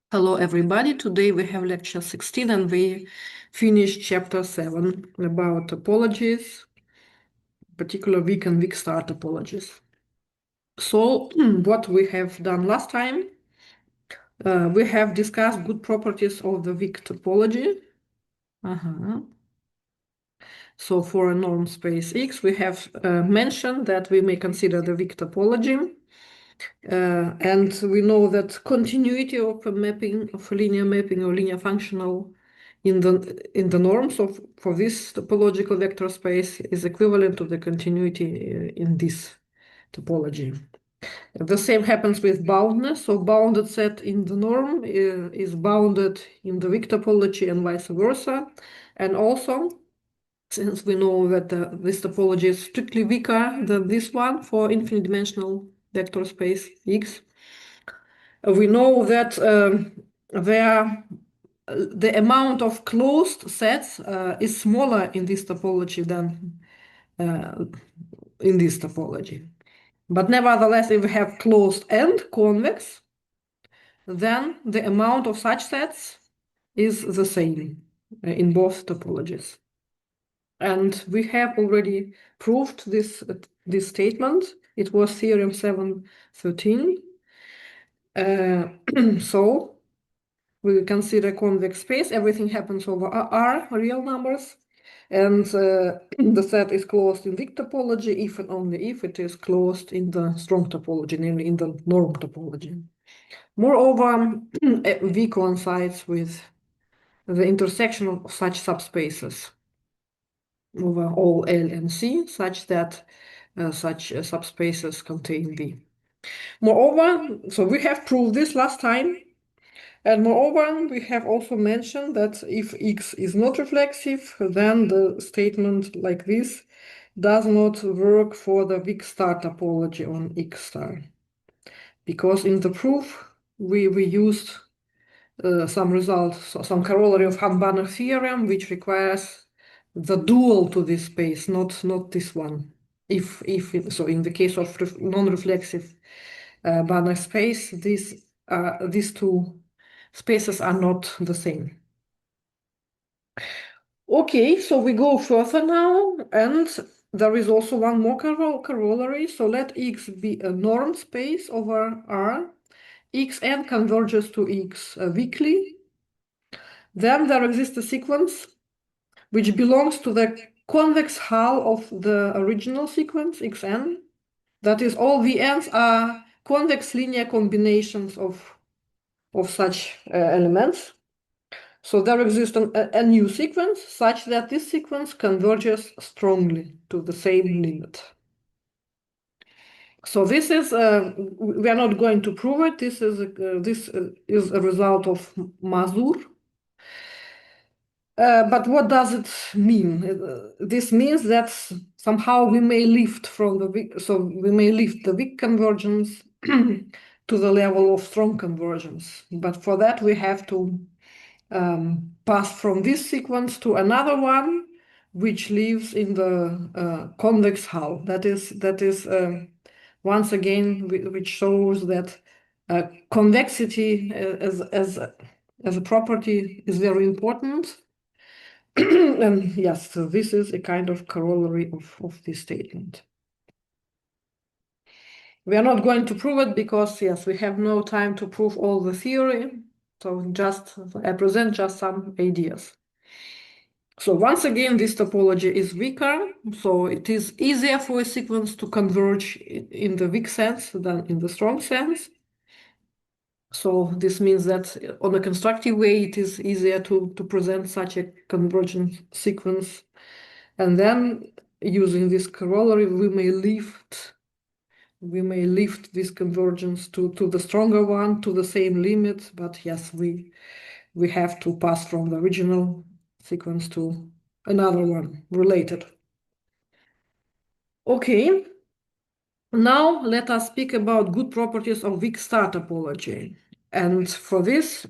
Hello, everybody. Today we have lecture 16 and we finish chapter 7 about topologies, particular weak and weak star topologies. So what we have done last time, we have discussed good properties of the weak topology. So for a norm space X, we have mentioned that we may consider the weak topology. And we know that continuity of a mapping, of a linear mapping or linear functional in the norms for this topological vector space is equivalent to the continuity in this topology. The same happens with boundness. So bounded set in the norm is bounded in the weak topology and vice versa. And also, since we know that this topology is strictly weaker than this one for infinite dimensional vector space X, we know that the amount of closed sets is smaller in this topology than in this topology. But nevertheless, if we have closed and convex, then the amount of such sets is the same in both topologies. And we have already proved this statement. It was theorem 713. So we consider convex space. Everything happens over R, real numbers. And the set is closed in weak topology if and only if it is closed in the strong topology, namely in the norm topology. Moreover, V coincides with the intersection of such subspaces over all L and C, such that such subspaces contain V. Moreover, so we have proved this last time, and moreover, we have also mentioned that if X is not reflexive, then the statement like this does not work for the weak star topology on X star. Because in the proof, we used some results, so some corollary of Hahn-Banach theorem, which requires the dual to this space, not this one. So in the case of non-reflexive Banach space, these two spaces are not the same. Okay, so we go further now, and there is also one more corollary. So let X be a norm space over R. Xn converges to X weakly. Then there exists a sequence which belongs to the convex hull of the original sequence, Xn. That is, all Vn's are convex linear combinations of such elements. So there exists a new sequence such that this sequence converges strongly to the same limit. So this is, we are not going to prove it. This is a result of Mazur. But what does it mean? This means that somehow we may lift the weak convergence to the level of strong convergence. But for that, we have to pass from this sequence to another one, which lives in the convex hull. That is once again, which shows that convexity as a property is very important. And yes, so this is a kind of corollary of this statement. We are not going to prove it because, yes, we have no time to prove all the theory. So I present just some ideas. So once again, this topology is weaker. So it is easier for a sequence to converge in the weak sense than in the strong sense. So this means that on a constructive way, it is easier to present such a convergent sequence. And then using this corollary, we may lift this convergence to the stronger one, to the same limit. But yes, we have to pass from the original sequence to another one related. Okay, now let us speak about good properties of weak star topology. And for this,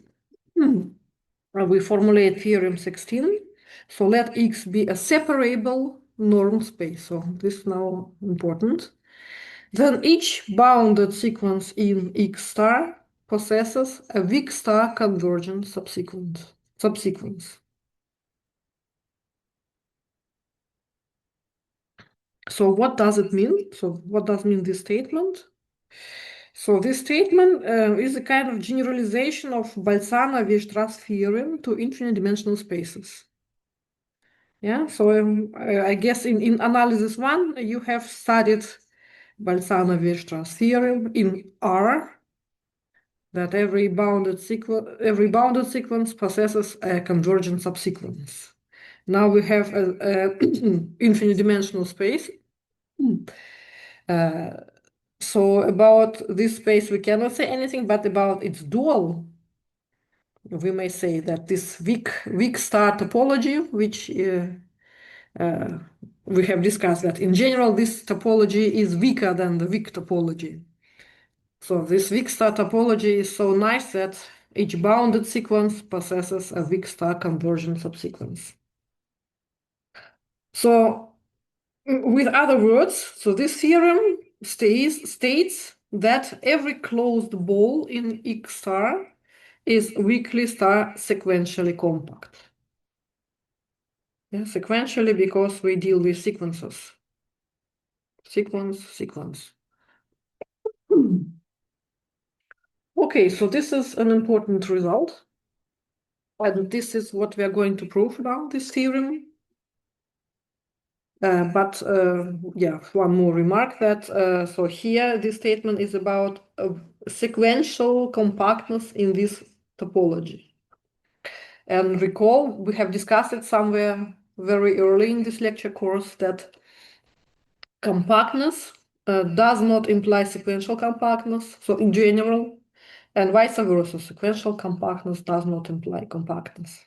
we formulate theorem 16. So let X be a separable norm space. So this is now important. Then each bounded sequence in X star possesses a weak star convergent subsequence. So what does it mean? So what does mean this statement? So this statement is a kind of generalization of Balzano-Weierstrass theorem to infinite dimensional spaces. Yeah, so I guess in analysis one, you have studied Balzano-Weierstrass theorem in R, that every bounded sequence possesses a convergent subsequence. Now we have a infinite dimensional space. So about this space we cannot say anything, but about its dual, we may say that this weak star topology, which we have discussed that in general this topology is weaker than the weak topology. So this weak star topology is so nice that each bounded sequence possesses a weak star convergent subsequence. So with other words, so this theorem states that every closed ball in X star is weakly star sequentially compact. Yeah, sequentially because we deal with sequences. Sequence. Okay, so this is an important result. And this is what we are going to prove now, this theorem. Yeah, one more remark that so here this statement is about sequential compactness in this topology. And recall, we have discussed it somewhere very early in this lecture course that compactness does not imply sequential compactness, so in general, and vice versa, sequential compactness does not imply compactness.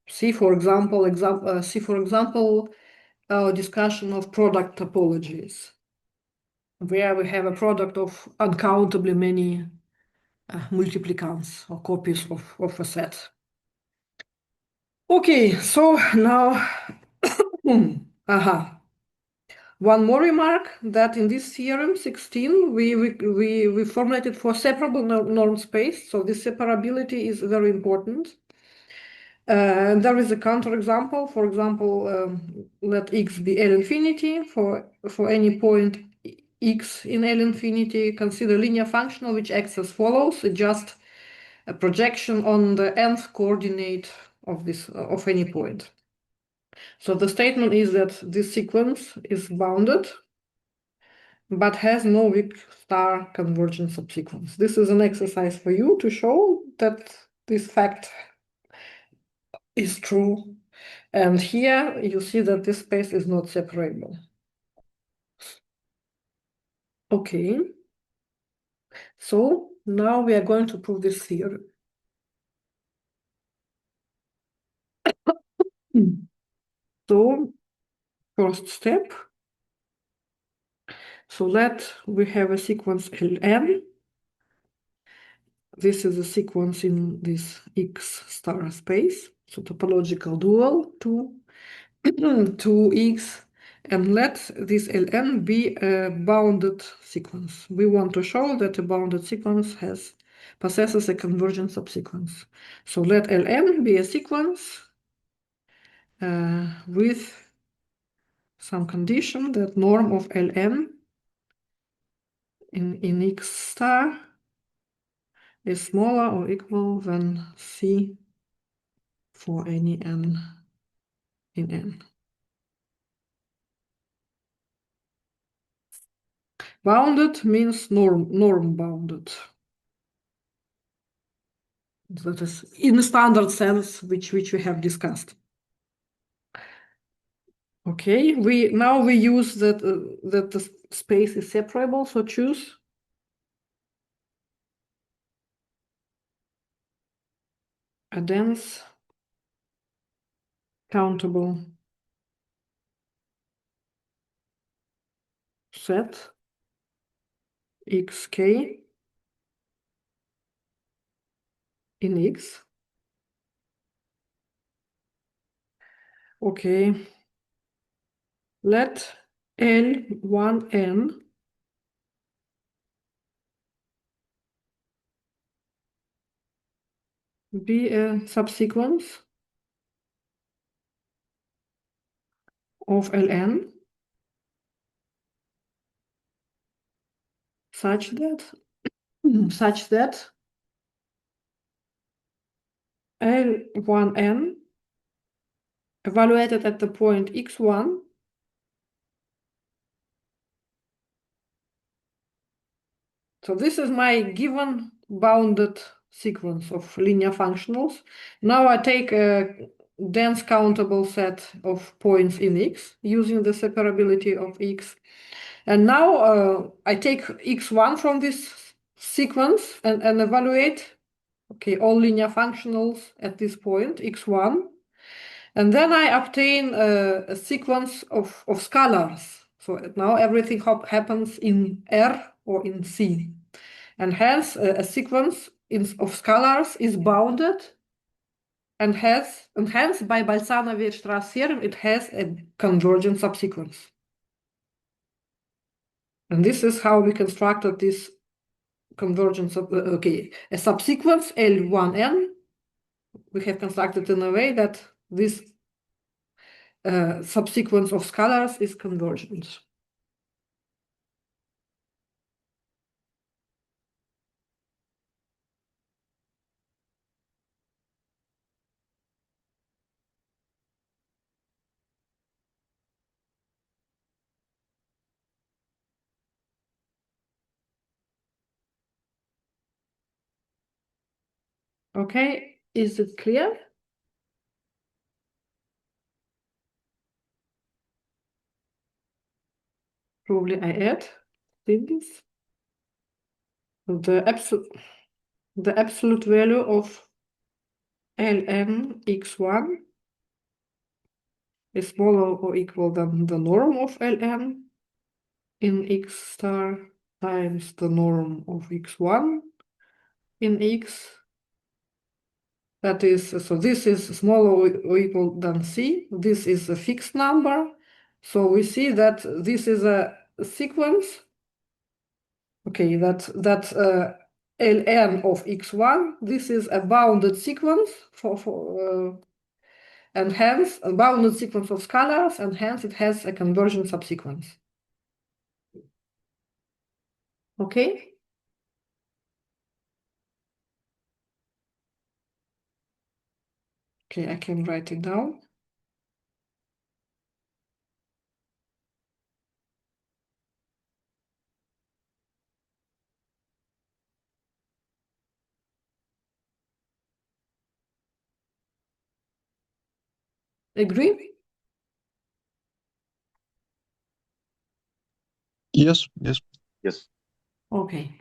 See for example, our discussion of product topologies, where we have a product of uncountably many multiplicants or copies of a set. Okay, so now, one more remark that in this theorem 16, we formulated for separable norm space. So this separability is very important. There is a counterexample. For example, let x be L infinity. For any point x in L infinity, consider linear functional which acts as follows. It's just a projection on the nth coordinate of any point. So the statement is that this sequence is bounded, but has no weak star convergent subsequence. This is an exercise for you to show that this fact is true. And here you see that this space is not separable. Okay. So now we are going to prove this theorem. So first step. So we have a sequence Ln. This is a sequence in this X star space. So topological dual to X, and let this Ln be a bounded sequence. We want to show that a bounded sequence possesses a convergent subsequence. So let Ln be a sequence with some condition that norm of Ln in X star is smaller or equal than C for any n in n. Bounded means norm bounded. That is in the standard sense which we have discussed. Okay, now we use that the space is separable, so choose a dense countable set xk in X. Okay, let L1n be a subsequence of Ln such that L1n evaluated at the point x1 so this is my given bounded sequence of linear functionals. Now I take a dense countable set of points in X using the separability of X. And now I take X1 from this sequence and evaluate all linear functionals at this point, X1. And then I obtain a sequence of scalars. So now everything happens in R or in C. And hence a sequence of scalars is bounded and hence by Balzano-Weierstrass theorem it has a convergent subsequence. And this is how we constructed this convergence of a subsequence L1n we have constructed in a way that this subsequence of scalars is convergent. Okay, is it clear? Probably I add things. The absolute value of ln x1 is smaller or equal than the norm of ln in x star times the norm of x1 in x. That is, so this is smaller or equal than c. This is a fixed number. So we see that this is a sequence. Okay, that ln of x1. This is a bounded sequence and hence a bounded sequence of scalars, and hence it has a convergent subsequence. Okay. Okay, I can write it down. Agree? Yes, yes. Yes. Okay.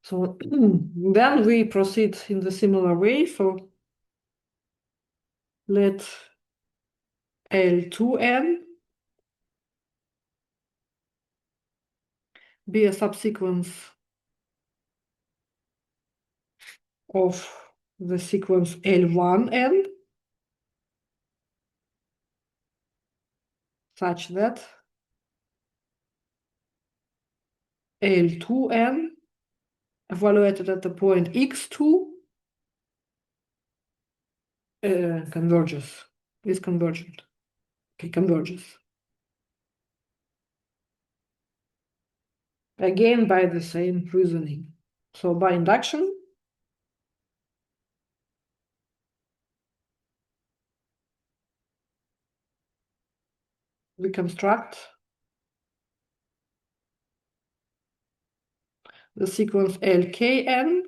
So then we proceed in the similar way. So let L2n be a subsequence of the sequence L1n such that L2n evaluated at the point x2 converges, is convergent. Okay, converges. Again, by the same reasoning. So by induction, we construct the sequence LKN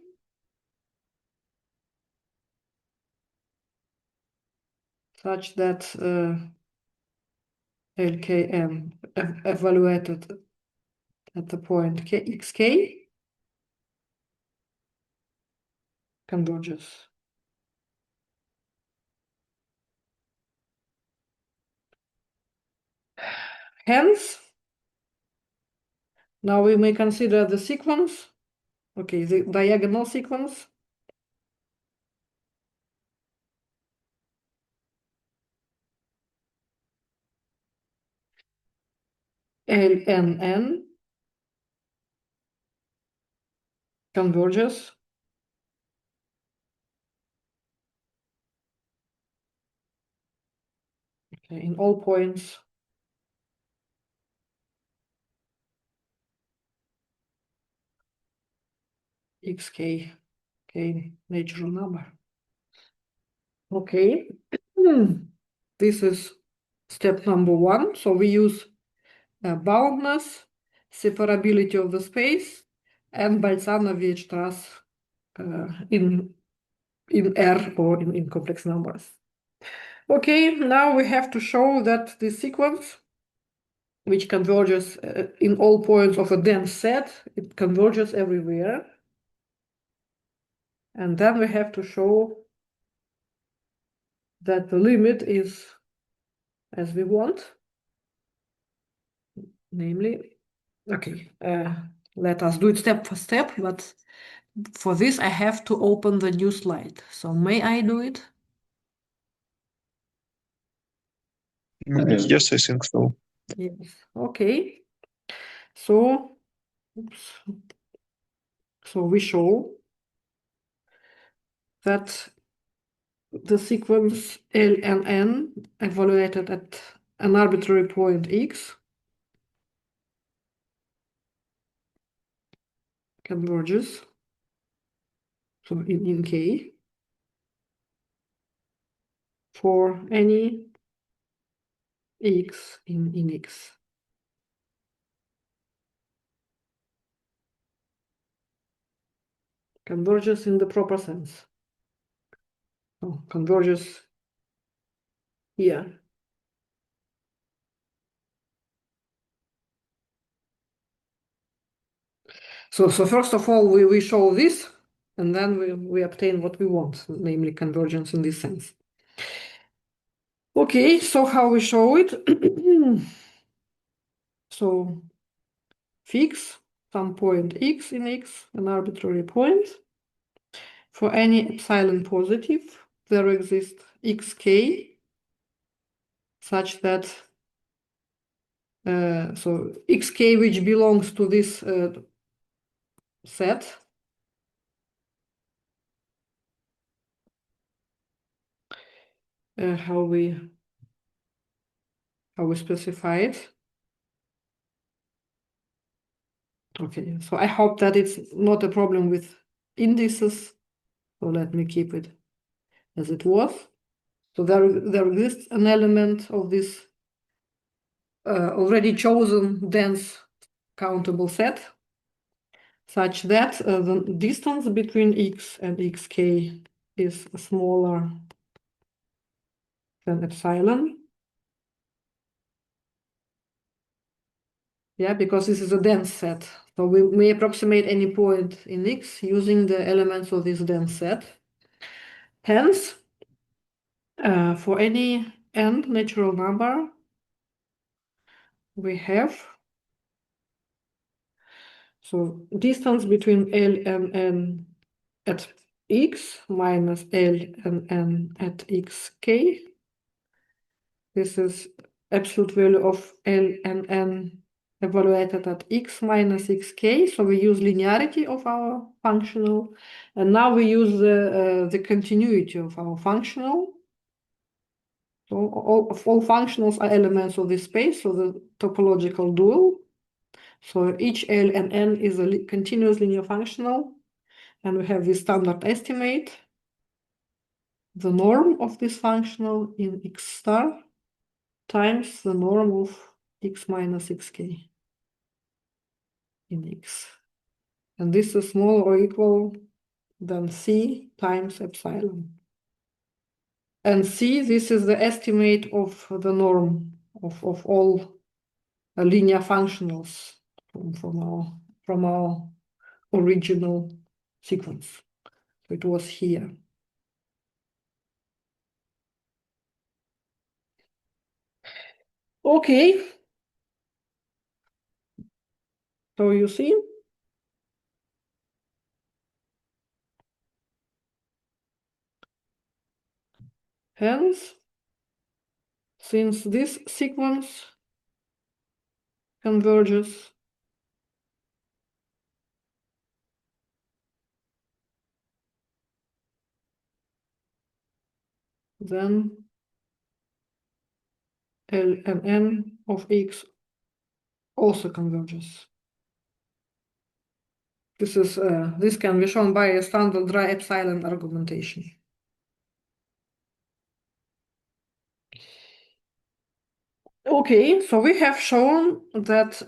such that LKN evaluated at the point xk converges. Hence, now we may consider the sequence, okay, the diagonal sequence LNN converges in all points xk, k natural number. Okay, this is step number 1. So we use boundness, separability of the space, and Balzano-Weierstrass in R or in complex numbers. Okay, now we have to show that the sequence, which converges in all points of a dense set, it converges everywhere. And then we have to show that the limit is as we want, namely, okay, let us do it step by step, but for this I have to open the new slide. So may I do it? Yes, I think so. Yes, okay. So, oops. So we show that the sequence L and N evaluated at an arbitrary point X converges, so in K, for any X in X. Converges in the proper sense. So converges here. So first of all, we show this, and then we obtain what we want, namely convergence in this sense. Okay, so how we show it? So fix some point x in X, an arbitrary point. For any epsilon positive, there exists xk such that so xk which belongs to this set how we specify it. Okay, so I hope that it's not a problem with indices. So let me keep it as it was. So there exists an element of this already chosen dense countable set such that the distance between x and xk is smaller than epsilon. Yeah, because this is a dense set. So we may approximate any point in X using the elements of this dense set. Hence, for any n natural number, we have so distance between L and N at X minus L and N at xk. This is absolute value of L and N evaluated at X minus xk. So we use linearity of our functional, and now we use the continuity of our functional. So all functionals are elements of this space, so the topological dual. So each L and N is a continuous linear functional, and we have this standard estimate, the norm of this functional in X star times the norm of X minus xk in X. And this is smaller or equal than C times epsilon. And C, this is the estimate of the norm of all linear functionals from our original sequence. So it was here. Okay. So you see, hence, since this sequence converges, then L and n of x also converges. This can be shown by a standard dry epsilon argumentation. Okay, so we have shown that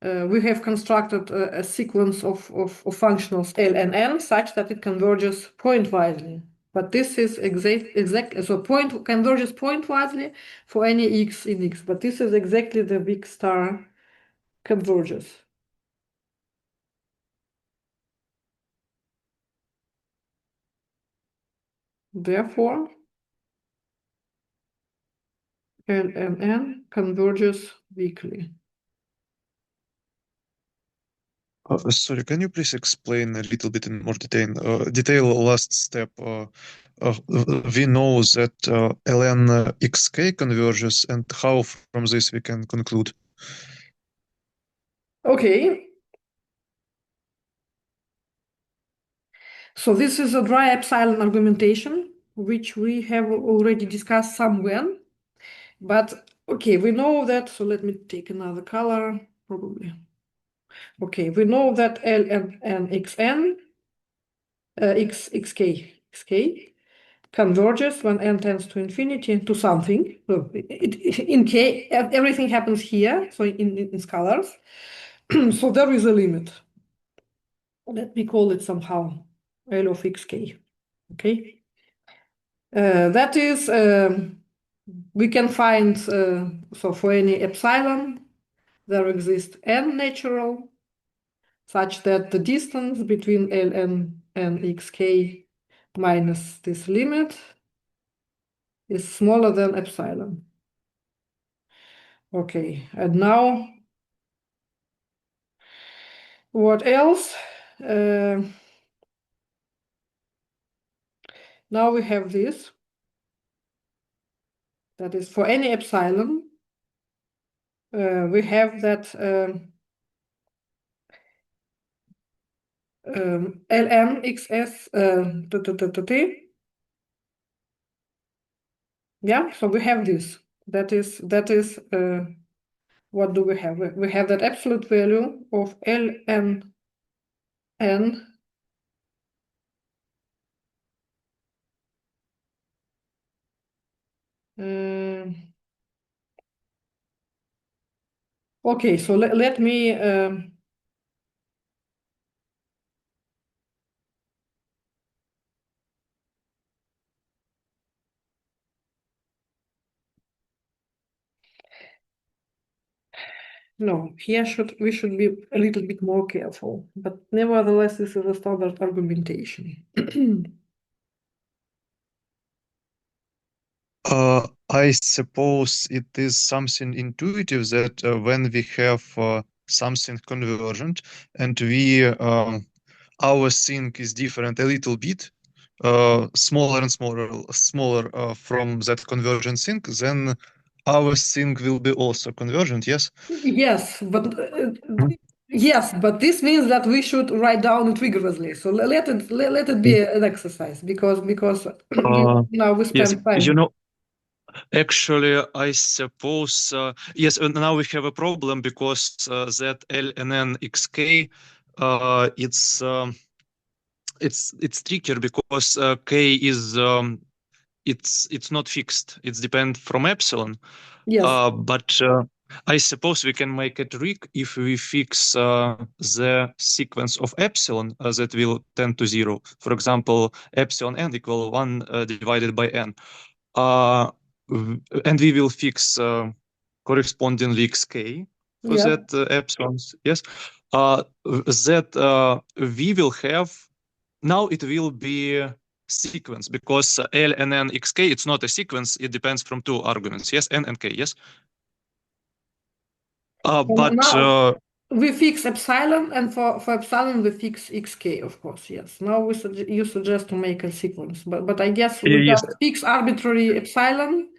we have constructed a sequence of functionals L and n such that it converges pointwisely. But this is exactly so point converges pointwisely for any x in x. But this is exactly the big star converges. Therefore, L and n converges weakly. Sorry, can you please explain a little bit in more detail last step? We know that ln xk converges, and how from this we can conclude? Okay. So this is a dry epsilon argumentation, which we have already discussed somewhere. But okay, we know that, so let me take another color, probably. Okay, we know that L and xn, xk converges when n tends to infinity to something. So in k, everything happens here, so in scalars. So there is a limit. Let me call it somehow L of xk. Okay. That is, we can find, so for any epsilon, there exists n natural, such that the distance between ln and xk minus this limit is smaller than epsilon. Okay, and now what else? Now we have this. That is for any epsilon, we have that ln xs t. Yeah, so we have this. That is what do we have? We have that absolute value of ln n okay, so let me no, here we should be a little bit more careful, but nevertheless, this is a standard argumentation. I suppose it is something intuitive that when we have something convergent and our thing is different a little bit, smaller and smaller from that convergent thing, then our thing will be also convergent, yes? Yes, but this means that we should write down it rigorously. So let it be an exercise because now we Yes, spend time. actually, I suppose yes. Now we have a problem because that ln xk, it's trickier because k is it's not fixed. It's depend from epsilon. Yes. But I suppose we can make a trick if we fix the sequence of epsilon that will tend to 0. For example, epsilon n equal 1 divided by n. And we will fix correspondingly xk for Yeah. that epsilons. Yes. That we will have now it will be sequence because L and N xk it's not a sequence, it depends from two arguments, yes, N and K, yes. But Now we fix epsilon, and for epsilon we fix xk, of course, yes. Now you suggest to make a sequence, but I guess we yes, just fix arbitrary epsilon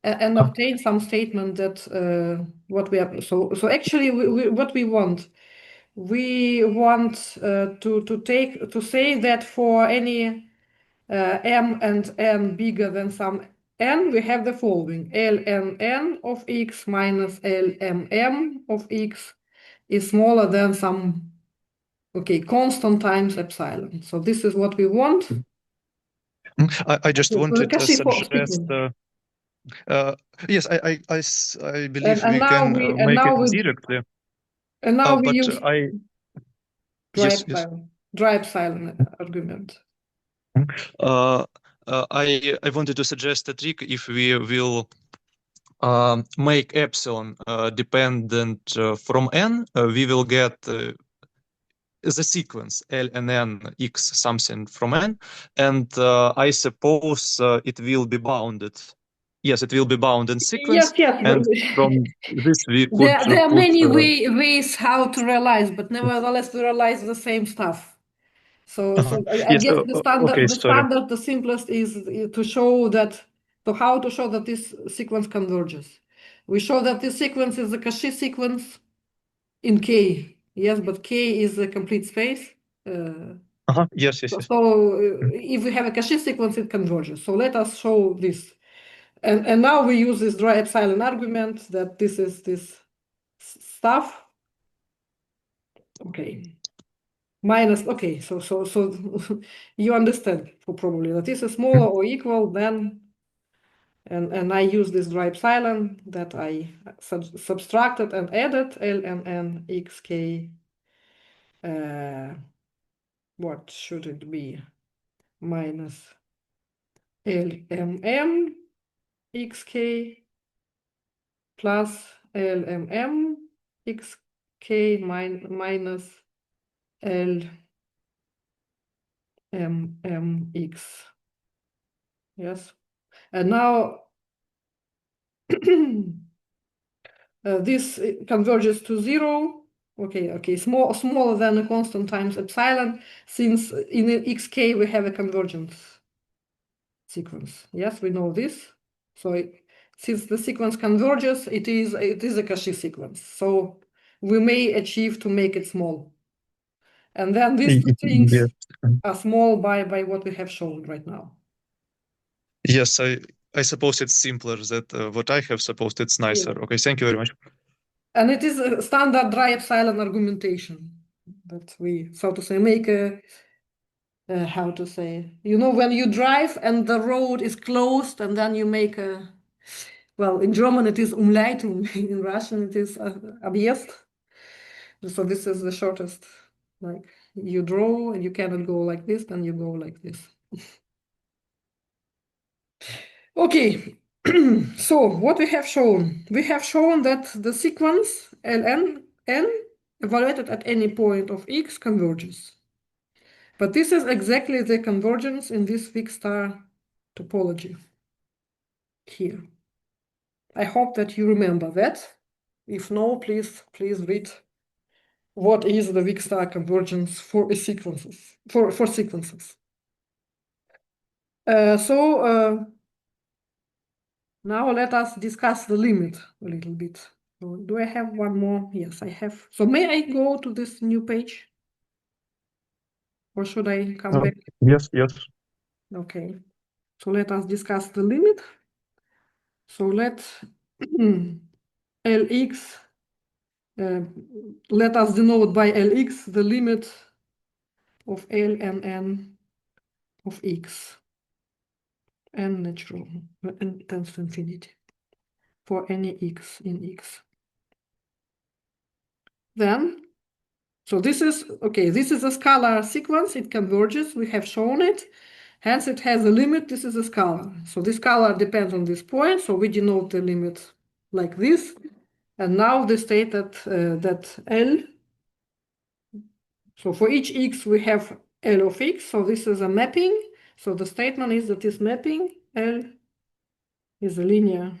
and obtain some statement that what we have. So actually, what we want to say that for any m and n bigger than some n, we have the following: ln of x minus lmm of x is smaller than some, okay, constant times epsilon. So this is what we want. I just The wanted to Cauchy suggest. sequence. Yes, I believe And we now can we make it directly. But use I dry yes yes. epsilon, dry epsilon argument. Uh, I wanted to suggest a trick if we will make epsilon dependent from n, we will get the sequence ln x something from n, and I suppose it will be bounded. Yes, it will be bound in sequence, Yes. and from this we could There are put. many ways how to realize, but nevertheless we realize the same stuff. So I Yes. guess Okay. Sorry. the simplest is to show that, how to show that this sequence converges. We show that this sequence is a Cauchy sequence in K. Yes, but K is a complete space. Yes. Yes. Yes. So if we have a Cauchy sequence, it converges. So let us show this. And now we use this dry epsilon argument that this is this stuff. Okay. Minus, okay, so you understand probably that this is smaller or equal than, and I use this dry epsilon that I subtracted and added ln xk. What should it be? Minus lmm xk plus lmm xk minus lmmx. Yes. And now this converges to 0. Okay, smaller than a constant times epsilon, since in xk we have a convergence sequence. Yes, we know this. So since the sequence converges, it is a Cauchy sequence. So we may achieve to make it small. And then these two things Yes. are small by what we have shown right now. Yes, I suppose it's simpler that what I have supposed it's nicer. Yeah. Okay, thank you very much. And it is a standard dry epsilon argumentation that we, so to say, make a, how to say, when you drive and the road is closed and then you make a, well, in German it is Umleitung, in Russian it is Объезд. So this is the shortest, like you draw and you cannot go like this, then you go like this. Okay, so what we have shown that the sequence ln n evaluated at any point of x converges. But this is exactly the convergence in this weak star topology here. I hope that you remember that. If no, please read what is the weak star convergence for sequences. Now let us discuss the limit a little bit. So do I have one more? Yes, I have. So may I go to this new page? Or should I come back? Yes. Okay. So let us discuss the limit. So let Lx, let us denote by Lx the limit of ln of x, n natural, n tends to infinity, for any x in x. Then, so this is a scalar sequence, it converges, we have shown it, hence it has a limit, this is a scalar. So this scalar depends on this point, so we denote the limit like this. And now they state that L, so for each x we have L of x, so this is a mapping. So the statement is that this mapping L is a linear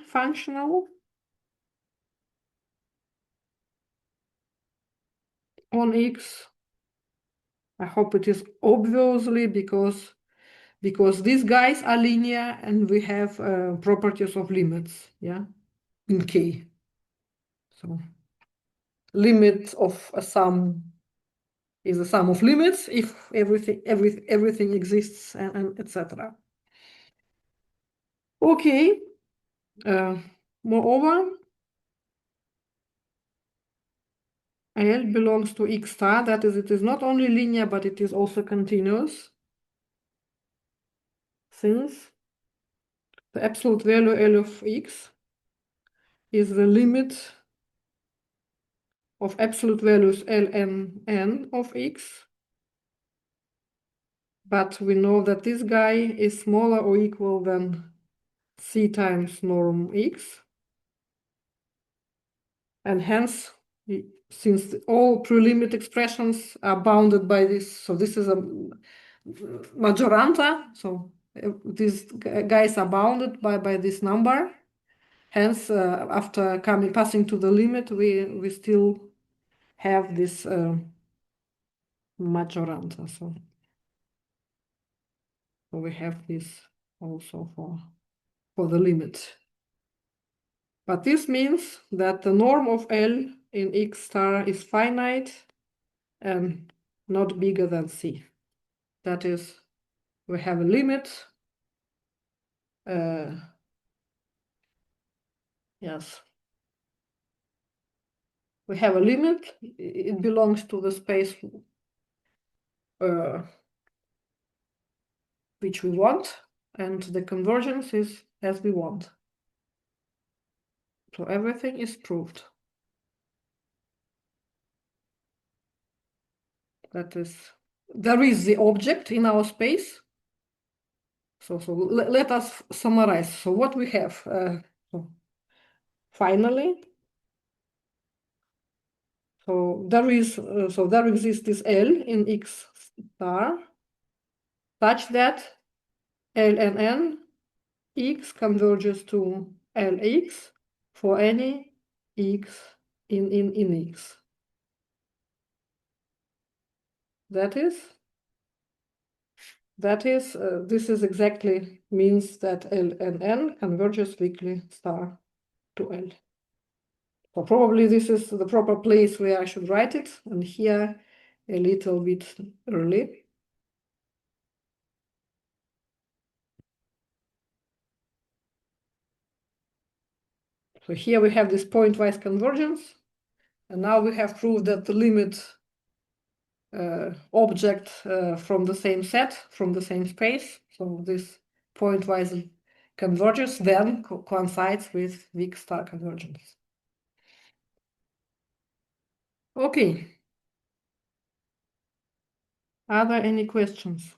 functional on x. I hope it is obviously because these guys are linear and we have properties of limits, yeah, in K. So limit of a sum is the sum of limits if everything exists, and etc. Okay. Moreover, L belongs to X star, that is, it is not only linear, but it is also continuous, since the absolute value L of X is the limit of absolute values L and N of X. But we know that this guy is smaller or equal than C times norm X. And hence, since all prelimit expressions are bounded by this, so this is a majoranta, so these guys are bounded by this number. Hence, after passing to the limit, we still have this majoranta. So we have this also for the limit. But this means that the norm of L in X star is finite and not bigger than C. That is, we have a limit. Yes. We have a limit. It belongs to the space which we want, and the convergence is as we want. So everything is proved. That is, there is the object in our space. So let us summarize. So what we have, so finally, so there exists this L in X star such that L and N X converges to Lx for any X in X. That is, this is exactly means that L and N converges weakly star to L. So probably this is the proper place where I should write it, and here a little bit early. So here we have this pointwise convergence, and now we have proved that the limit object from the same set, from the same space. So this pointwise convergence then coincides with weak star convergence. Okay. Are there any questions?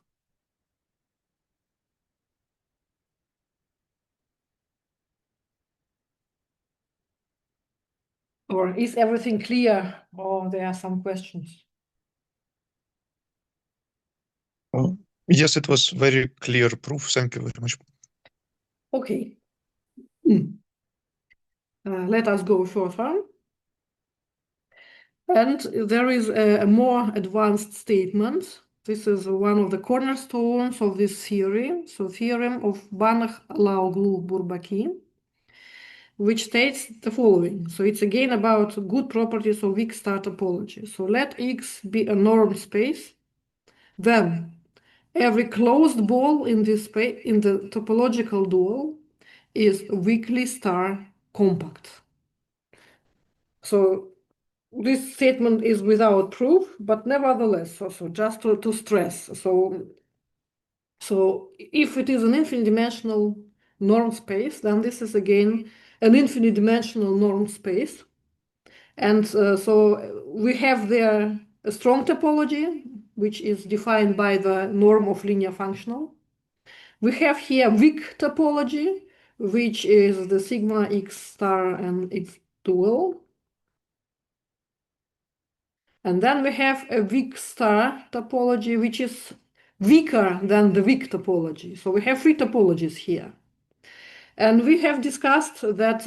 Or is everything clear, or there are some questions? Yes, it was very clear proof. Thank you very much. Okay. Let us go further. And there is a more advanced statement. This is one of the cornerstones of this theory. So theorem of Banach-Laoglou-Bourbaki, which states the following. So it's again about good properties of weak star topology. So let X be a norm space, then every closed ball in this space, in the topological dual, is weakly star compact. So this statement is without proof, but nevertheless, also just to stress. So if it is an infinite dimensional norm space, then this is again an infinite dimensional norm space. And so we have there a strong topology, which is defined by the norm of linear functional. We have here weak topology, which is the sigma X star and X dual. And then we have a weak star topology, which is weaker than the weak topology. So we have three topologies here. And we have discussed that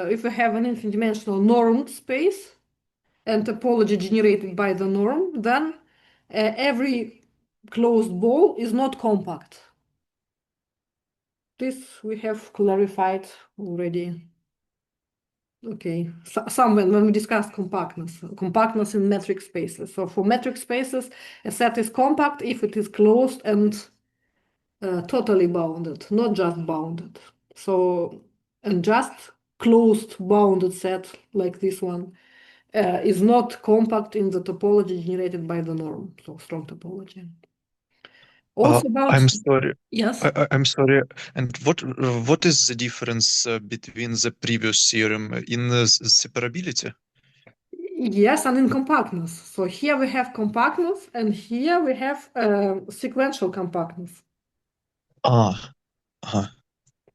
if we have an infinite dimensional normed space and topology generated by the norm, then every closed ball is not compact. This we have clarified already Okay, somewhere when we discussed compactness in metric spaces. So for metric spaces, a set is compact if it is closed and totally bounded, not just bounded. So, and just closed bounded set like this one is not compact in the topology generated by the norm, so strong topology. Also about, I'm sorry. yes. I'm sorry. And what is the difference between the previous theorem in separability? Yes, and in compactness. So here we have compactness, and here we have sequential compactness. Ah, uh-huh.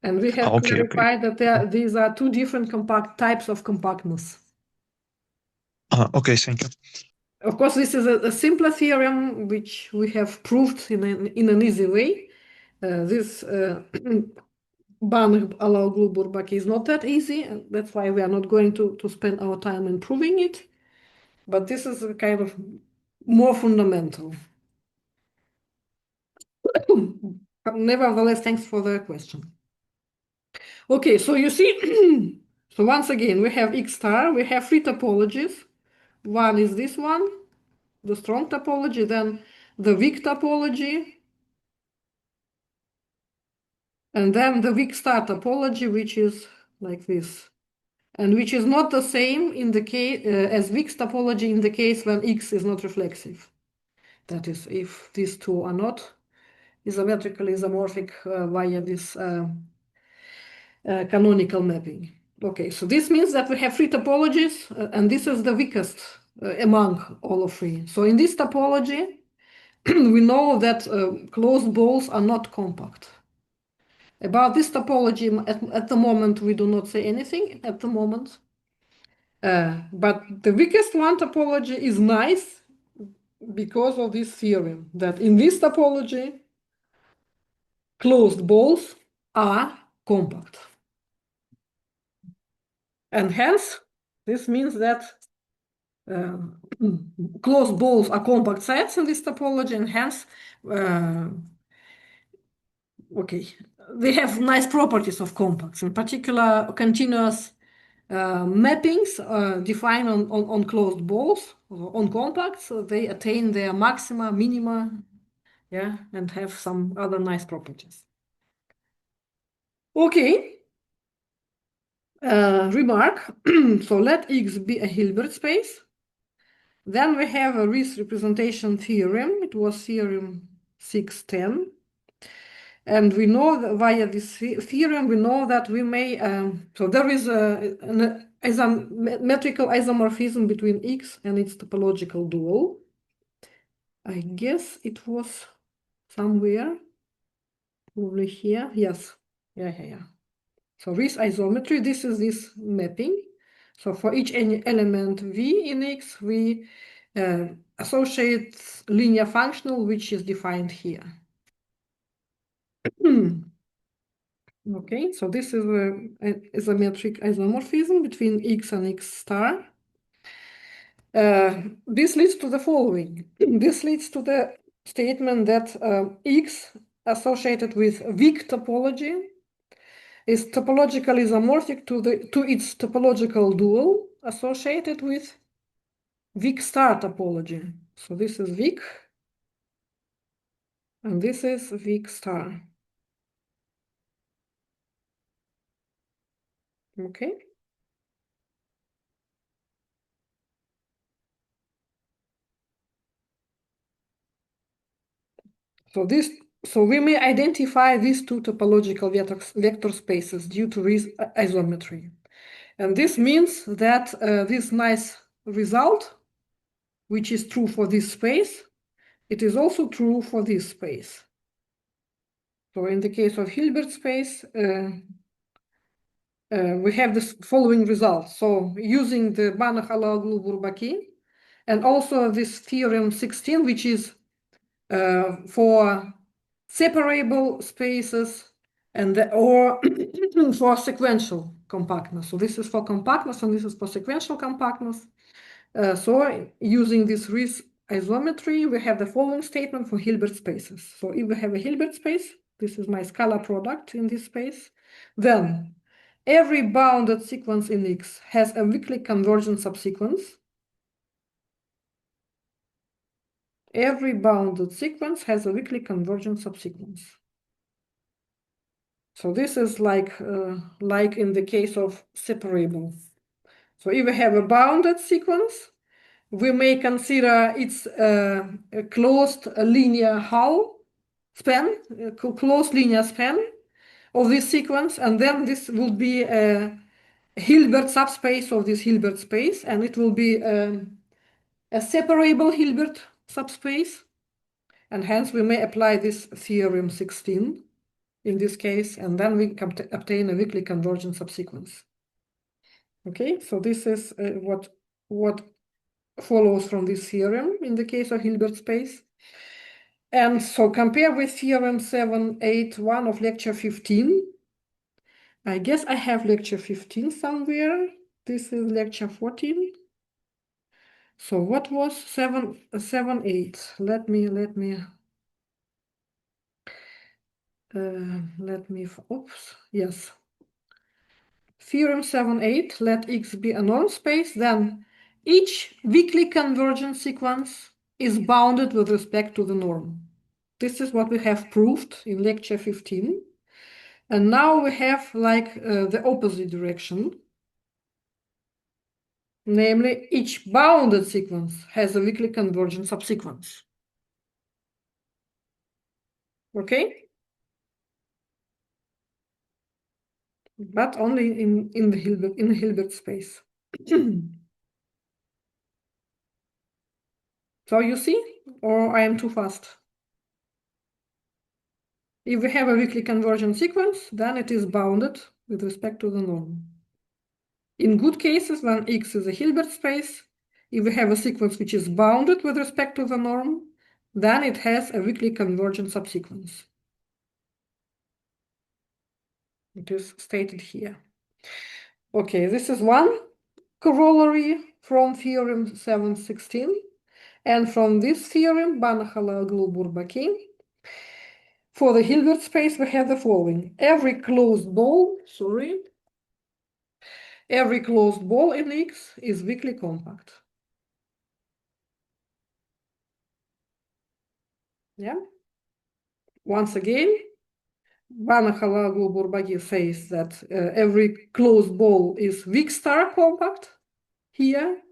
And we have Okay, okay. clarified that these are two different types of compactness. Okay, thank you. Of course, this is a simpler theorem which we have proved in an easy way. This Banach-Allow-Bourbaki is not that easy, and that's why we are not going to spend our time in proving it. But this is a kind of more fundamental. Nevertheless, thanks for the question. Okay, so you see, so once again, we have X star, we have three topologies. One is this one, the strong topology, then the weak topology, and then the weak star topology, which is like this, and which is not the same in the case as weak topology in the case when X is not reflexive. That is, if these two are not isometrically isomorphic via this canonical mapping. Okay, so this means that we have three topologies, and this is the weakest among all of three. So in this topology, we know that closed balls are not compact. About this topology, at the moment, we do not say anything at the moment. But the weakest one topology is nice because of this theorem that in this topology, closed balls are compact. And hence, this means that closed balls are compact sets in this topology, and hence, okay, they have nice properties of compacts, in particular continuous mappings defined on closed balls, on compacts, so they attain their maxima, minima, yeah, and have some other nice properties. Okay, remark, so let X be a Hilbert space. Then we have a Riesz representation theorem. It was theorem 610. And we know that via this theorem, we know that we may, so there is an metrical isomorphism between X and its topological dual. I guess it was somewhere, probably here. Yes, yeah. So Riesz isometry, this is this mapping. So for each element V in X, we associate linear functional, which is defined here. Okay, so this is a isometric isomorphism between X and X star. This leads to the following. This leads to the statement that X associated with weak topology is topologically isomorphic to its topological dual associated with weak star topology. So this is weak, and this is weak star. Okay. So we may identify these two topological vector spaces due to this isometry. And this means that this nice result, which is true for this space, it is also true for this space. So in the case of Hilbert space, we have this following result. So using the Banach-Allow-Bourbaki and also this theorem 16, which is for separable spaces and or for sequential compactness. So this is for compactness and this is for sequential compactness. So using this Riesz isometry, we have the following statement for Hilbert spaces. So if we have a Hilbert space, this is my scalar product in this space, then every bounded sequence in X has a weakly convergent subsequence. Every bounded sequence has a weakly convergent subsequence. So this is like in the case of separable. So if we have a bounded sequence, we may consider its a closed linear hull span, closed linear span of this sequence, and then this will be a Hilbert subspace of this Hilbert space, and it will be a separable Hilbert subspace, and hence we may apply this theorem 16 in this case, and then we can obtain a weakly convergent subsequence. Okay, so this is what follows from this theorem in the case of Hilbert space. And so compare with theorem 781 of lecture 15. I guess I have lecture 15 somewhere. This is lecture 14. So what was 778? Let me oops, yes. Theorem 7.8, let X be a norm space, then each weakly convergent sequence is bounded with respect to the norm. This is what we have proved in lecture 15. And now we have like the opposite direction. Namely, each bounded sequence has a weakly convergent subsequence. Okay? But only in the Hilbert space. So you see, or I am too fast? If we have a weakly convergent sequence, then it is bounded with respect to the norm. In good cases, when X is a Hilbert space, if we have a sequence which is bounded with respect to the norm, then it has a weakly convergent subsequence. It is stated here. Okay, this is one corollary from theorem 716. And from this theorem, Banach-Halal-Gilbert-Bourbaki, for the Hilbert space, we have the following. Every closed ball in X is weakly compact. Yeah. Once again, Banach-Halal-Gilbert-Bourbaki says that every closed ball is weak star compact here.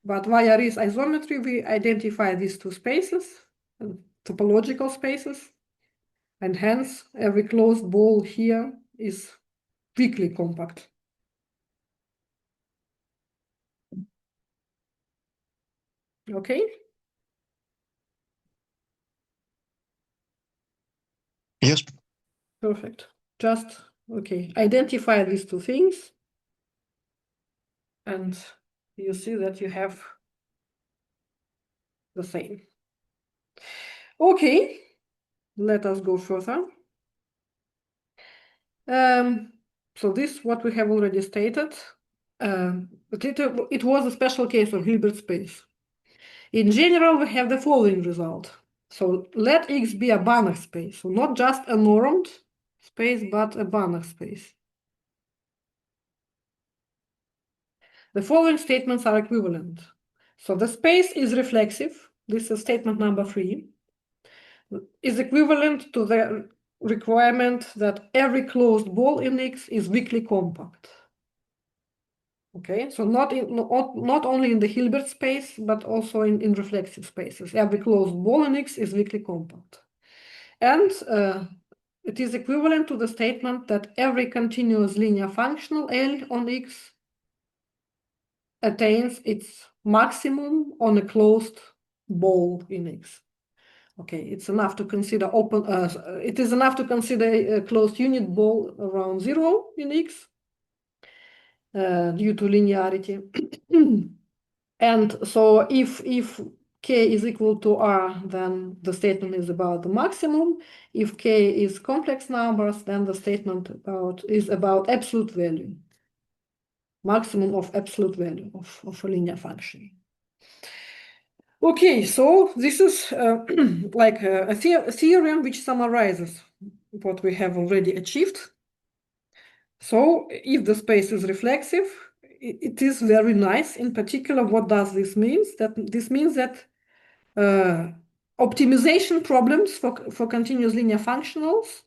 But via Riesz isometry, we identify these two spaces, topological spaces, and hence every closed ball here is weakly compact. Okay? Yes. Perfect. Just, okay, identify these two things, and you see that you have the same. Okay, let us go further. So this, what we have already stated, but it was a special case of Hilbert space. In general, we have the following result. So let X be a Banach space, so not just a normed space, but a Banach space. The following statements are equivalent. So the space is reflexive. This is statement number 3. Is equivalent to the requirement that every closed ball in X is weakly compact. Okay, so not only in the Hilbert space, but also in reflexive spaces. Every closed ball in X is weakly compact. And it is equivalent to the statement that every continuous linear functional L on X attains its maximum on a closed ball in X. Okay, it's enough to consider it is enough to consider a closed unit ball around 0 in X due to linearity. And so if k is equal to r, then the statement is about the maximum. If k is complex numbers, then the statement is about absolute value, maximum of absolute value of a linear function. Okay, so this is like a theorem which summarizes what we have already achieved. So if the space is reflexive, it is very nice. In particular, what does this mean? This means that optimization problems for continuous linear functionals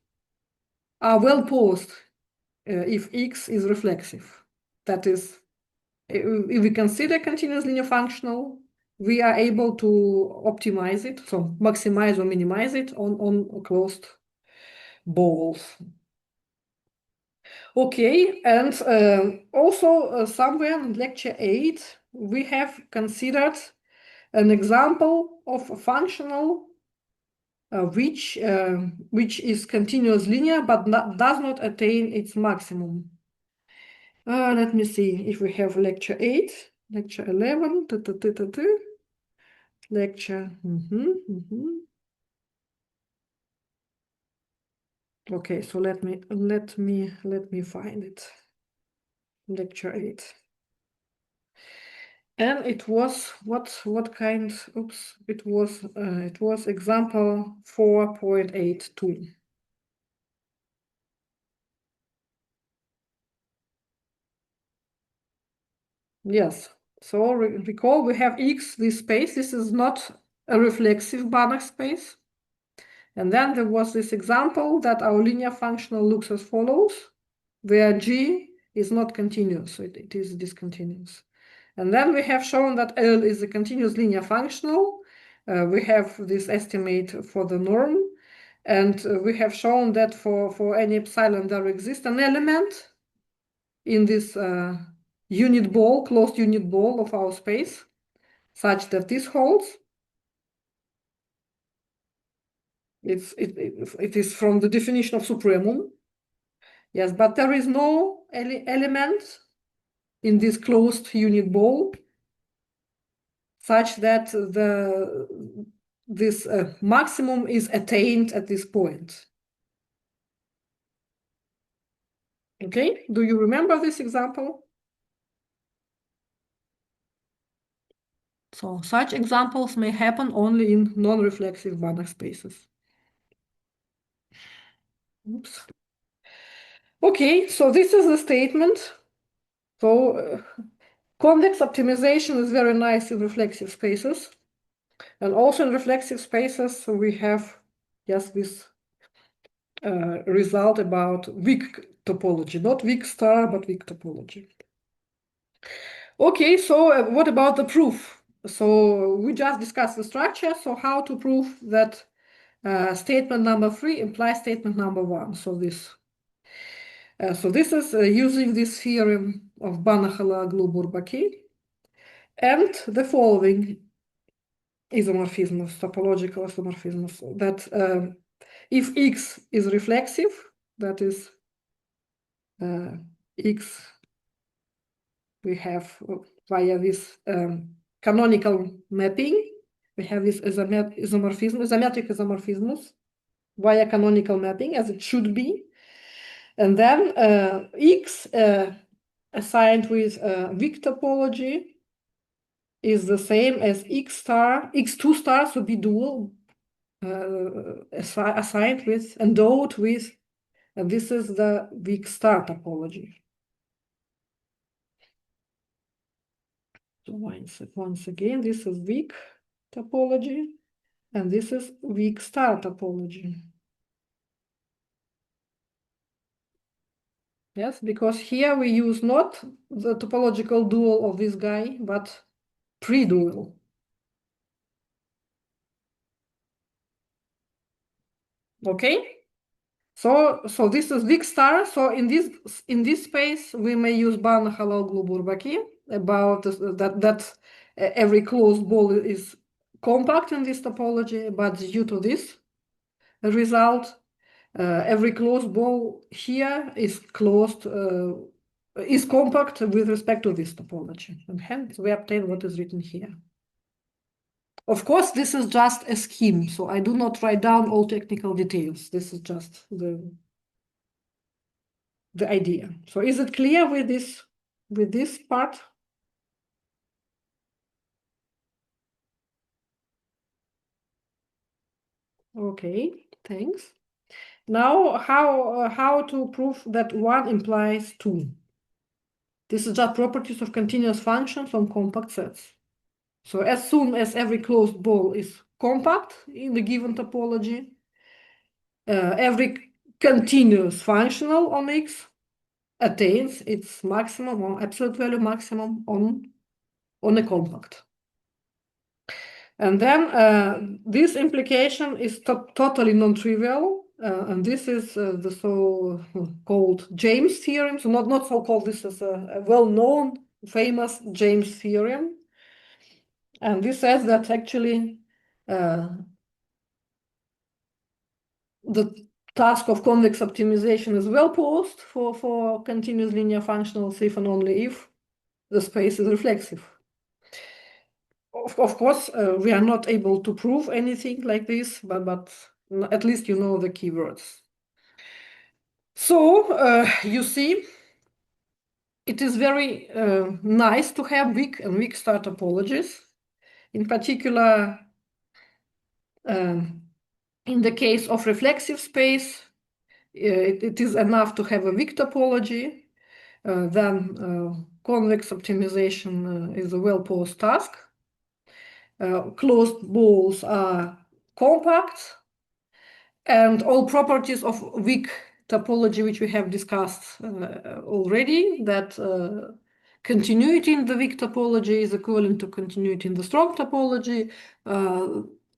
are well posed if X is reflexive. That is, if we consider continuous linear functional, we are able to optimize it, so maximize or minimize it on closed balls. Okay, and also somewhere in lecture 8, we have considered an example of a functional which is continuous linear but does not attain its maximum. Let me see if we have lecture 8, lecture 11, lecture. Okay, so let me find it. Lecture 8. And it was what kind? Oops, it was example 4.82. Yes. So recall we have X, this space. This is not a reflexive Banach space. And then there was this example that our linear functional looks as follows, where G is not continuous, so it is discontinuous. And then we have shown that L is a continuous linear functional. We have this estimate for the norm. And we have shown that for any epsilon, there exists an element in this unit ball, closed unit ball of our space, such that this holds. It is from the definition of supremum. Yes, but there is no element in this closed unit ball such that this maximum is attained at this point. Okay, do you remember this example? So such examples may happen only in non-reflexive Banach spaces. Oops. Okay, so this is the statement. So convex optimization is very nice in reflexive spaces. And also in reflexive spaces, we have just this result about weak topology, not weak star, but weak topology. Okay, so what about the proof? So we just discussed the structure. So how to prove that statement number 3 implies statement number 1? So this is using this theorem of Banach-Bourbaki and the following isomorphisms, topological isomorphisms, that if X is reflexive, that is X we have via this canonical mapping, we have this isomorphism, isometric isomorphisms via canonical mapping as it should be. And then X assigned with weak topology is the same as X star, X2 star, so be dual, assigned with, endowed with, and this is the weak star topology. So once again, this is weak topology, and this is weak star topology. Yes, because here we use not the topological dual of this guy, but pre-dual. Okay, so this is weak star. So in this space, we may use Banach-Bourbaki about that every closed ball is compact in this topology, but due to this result, every closed ball here is closed, is compact with respect to this topology, and hence we obtain what is written here. Of course, this is just a scheme, so I do not write down all technical details. This is just the idea. So is it clear with this part? Okay, thanks. Now, how to prove that 1 implies 2? This is just properties of continuous functions on compact sets. So as soon as every closed ball is compact in the given topology, every continuous functional on X attains its maximum or absolute value maximum on a compact. And then this implication is totally non-trivial, and this is the so-called James theorem. So not so-called, this is a well-known, famous James theorem. And this says that actually the task of convex optimization is well posed for continuous linear functionals if and only if the space is reflexive. Of course, we are not able to prove anything like this, but at least you know the keywords. So you see, it is very nice to have weak and weak star topologies. In particular, in the case of reflexive space, it is enough to have a weak topology. Then convex optimization is a well-posed task. Closed balls are compact, and all properties of weak topology, which we have discussed already, that continuity in the weak topology is equivalent to continuity in the strong topology.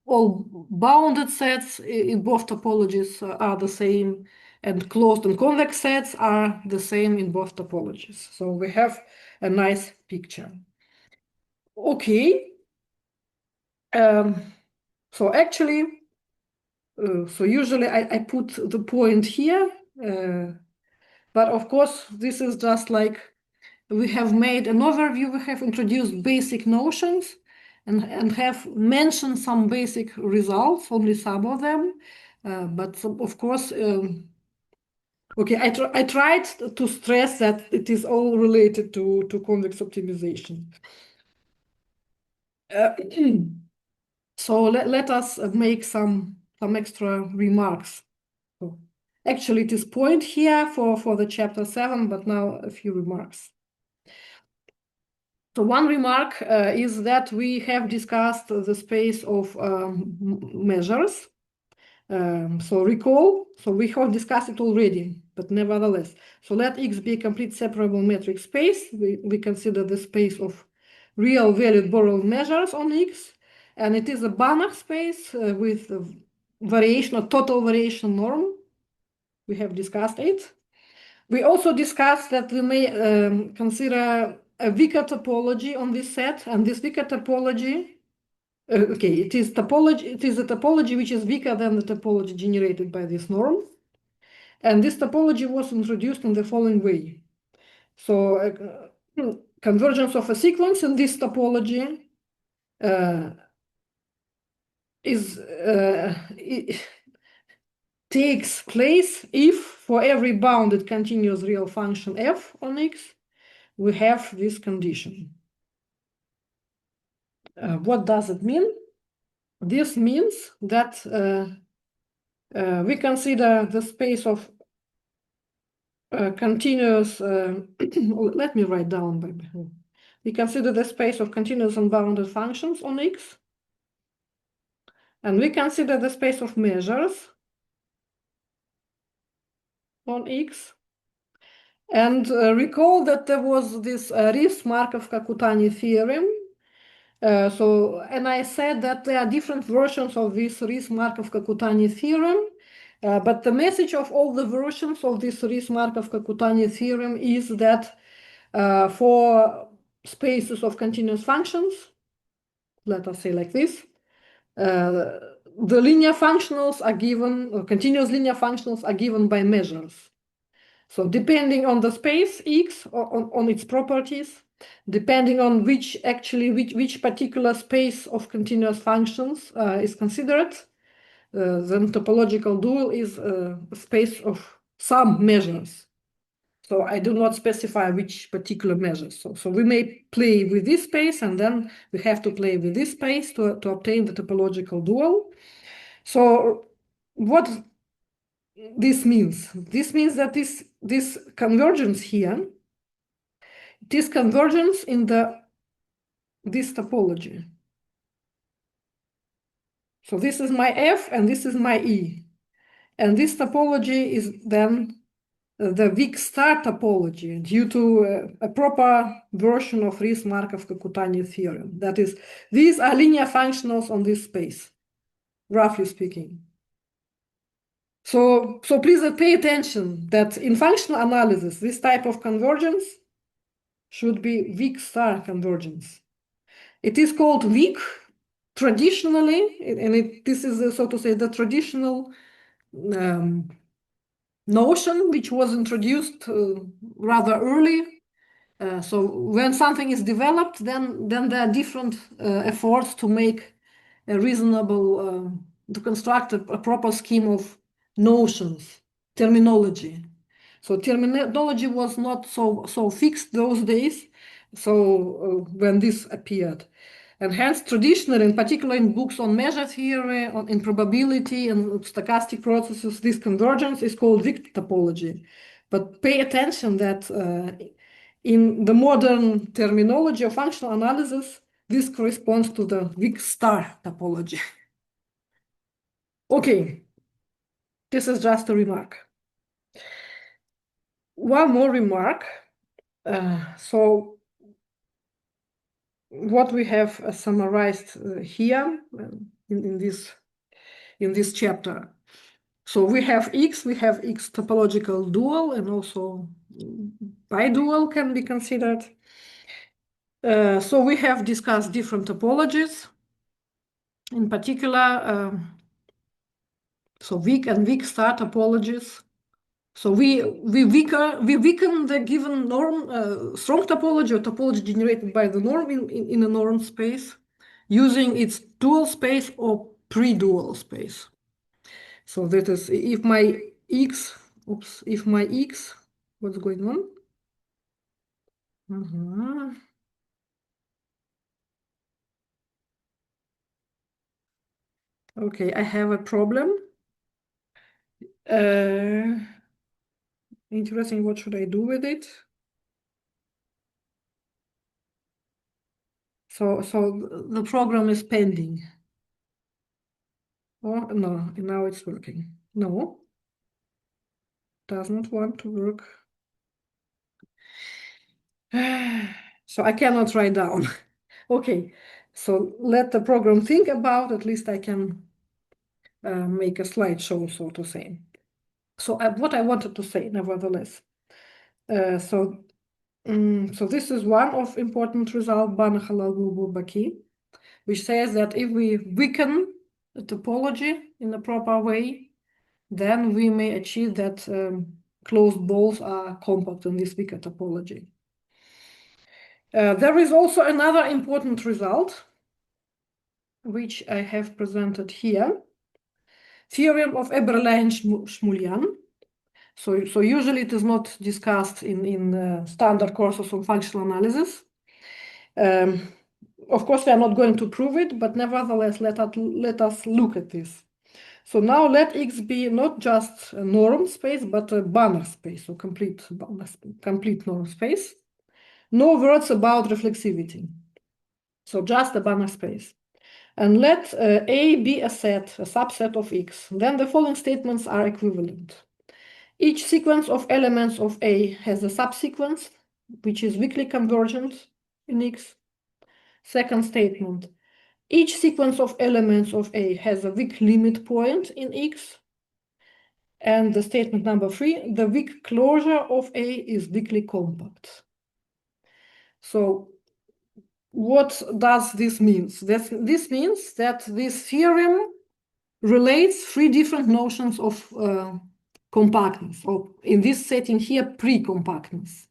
All bounded sets in both topologies are the same, and closed and convex sets are the same in both topologies. So we have a nice picture. Okay. So actually, so usually I put the point here, but of course this is just like we have made an overview, we have introduced basic notions and have mentioned some basic results, only some of them, but of course, okay, I tried to stress that it is all related to convex optimization. So let us make some extra remarks. So actually, it is point here for the chapter 7, but now a few remarks. So one remark is that we have discussed the space of measures. So recall, so we have discussed it already, but nevertheless. So let X be a complete separable metric space. We consider the space of real valued borrowed measures on X, and it is a Banach space with a variation, a total variation norm. We have discussed it. We also discussed that we may consider a Vika topology on this set, and this Vika topology, okay, it is topology. It is a topology which is weaker than the topology generated by this norm, and this topology was introduced in the following way. So convergence of a sequence in this topology takes place if for every bounded continuous real function f on X, we have this condition. What does it mean? This means that we consider the space of continuous, let me write down, we consider the space of continuous unbounded functions on X, and we consider the space of measures on X, and recall that there was this Riesz-Markov-Kakutani theorem. And I said that there are different versions of this Riesz-Markov-Kakutani theorem, but the message of all the versions of this Riesz-Markov-Kakutani theorem is that for spaces of continuous functions, let us say like this, the linear functionals are given, or continuous linear functionals are given by measures. So depending on the space X, or on its properties, depending on which particular space of continuous functions is considered, then topological dual is a space of some measures. So I do not specify which particular measures. So we may play with this space, and then we have to play with this space to obtain the topological dual. So what this means? This means that this convergence here, this convergence in this topology. So this is my F and this is my E. And this topology is then the weak star topology due to a proper version of Riesz-Markov-Kakutani theorem. That is, these are linear functionals on this space, roughly speaking. So please pay attention that in functional analysis, this type of convergence should be weak star convergence. It is called weak traditionally, and this is, so to say, the traditional notion which was introduced rather early. So when something is developed, then there are different efforts to make a reasonable, to construct a proper scheme of notions, terminology. So terminology was not so fixed those days. So when this appeared, and hence traditionally, in particular in books on measure theory, in probability and stochastic processes, this convergence is called weak topology. But pay attention that in the modern terminology of functional analysis, this corresponds to the weak star topology. Okay, this is just a remark. One more remark. So what we have summarized here in this chapter. So we have X topological dual, and also bidual can be considered. So we have discussed different topologies, in particular, so weak and weak star topologies. So we weaken the given norm, strong topology or topology generated by the norm in a norm space using its dual space or pre-dual space. So that is if my X, what's going on? Okay, I have a problem. Interesting, what should I do with it? So the program is pending. Oh, no, now it's working. No, does not want to work. So I cannot write down. Okay, so let the program think about, at least I can make a slideshow, so to say. So what I wanted to say, nevertheless. So this is one of important result, Banach-Halal-Bulbul-Baki, which says that if we weaken the topology in a proper way, then we may achieve that closed balls are compact in this weaker topology. There is also another important result, which I have presented here. Theorem of Eberlein-Shmulyan. So usually it is not discussed in standard courses on functional analysis. Of course, we are not going to prove it, but nevertheless, let us look at this. So now let X be not just a norm space, but a Banach space, so complete norm space. No words about reflexivity. So just a Banach space. And let A be a subset of X. Then the following statements are equivalent. Each sequence of elements of A has a subsequence, which is weakly convergent in X. Second statement, each sequence of elements of A has a weak limit point in X. And the statement number 3, the weak closure of A is weakly compact. So what does this mean? This means that this theorem relates 3 different notions of compactness, or in this setting here, pre-compactness.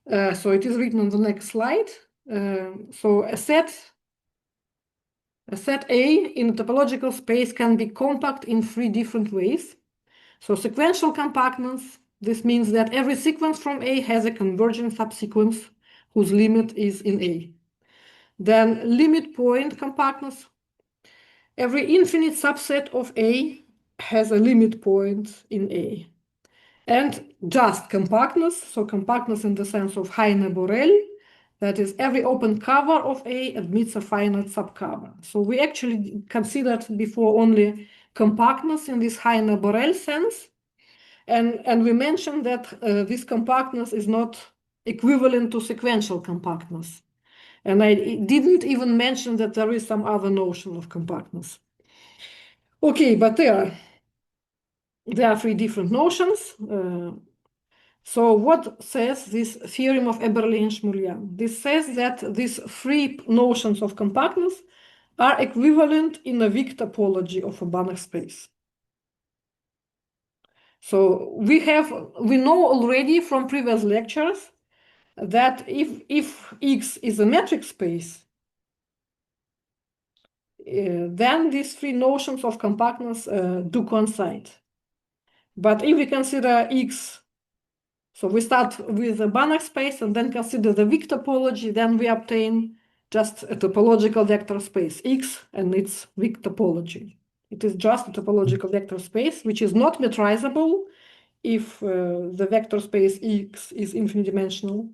So it is written on the next slide. So a set A in a topological space can be compact in 3 different ways. So sequential compactness, this means that every sequence from A has a convergent subsequence whose limit is in A. Then limit point compactness, every infinite subset of A has a limit point in A. And just compactness, so compactness in the sense of Heine-Borel, that is every open cover of A admits a finite subcover. So we actually considered before only compactness in this Heine-Borel sense. And we mentioned that this compactness is not equivalent to sequential compactness. And I didn't even mention that there is some other notion of compactness. Okay, but there are three different notions. So what says this theorem of Eberle-Schmulian? This says that these three notions of compactness are equivalent in a weak topology of a Banach space. So we know already from previous lectures that if X is a metric space, then these three notions of compactness do coincide. But if we consider X, so we start with the Banach space and then consider the weak topology, then we obtain just a topological vector space X and its weak topology. It is just a topological vector space, which is not metrizable if the vector space X is infinite-dimensional.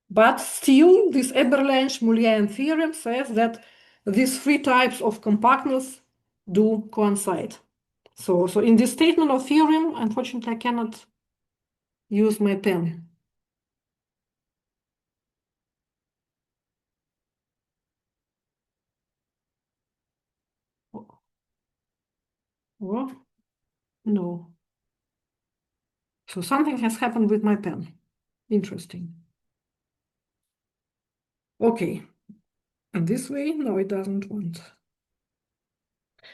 But still, this Eberle-Schmulian theorem says that these three types of compactness do coincide. So in this statement of theorem, unfortunately, I cannot use my pen. Oh, no. So something has happened with my pen. Interesting. Okay. And this way, no, it doesn't want.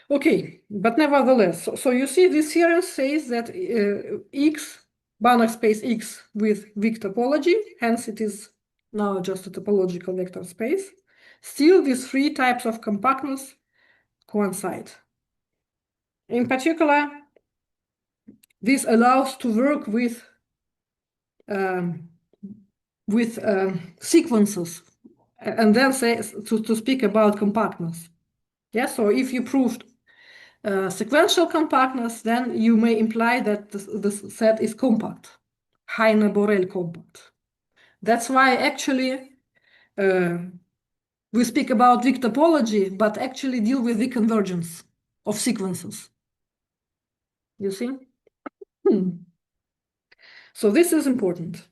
Okay, but nevertheless, so you see this theorem says that X, Banach space X with weak topology, hence it is now just a topological vector space. Still, these three types of compactness coincide. In particular, this allows to work with sequences and then say to speak about compactness. Yeah, so if you proved sequential compactness, then you may imply that the set is compact, Heine-Borel compact. That's why actually we speak about weak topology, but actually deal with the convergence of sequences. You see? So this is important.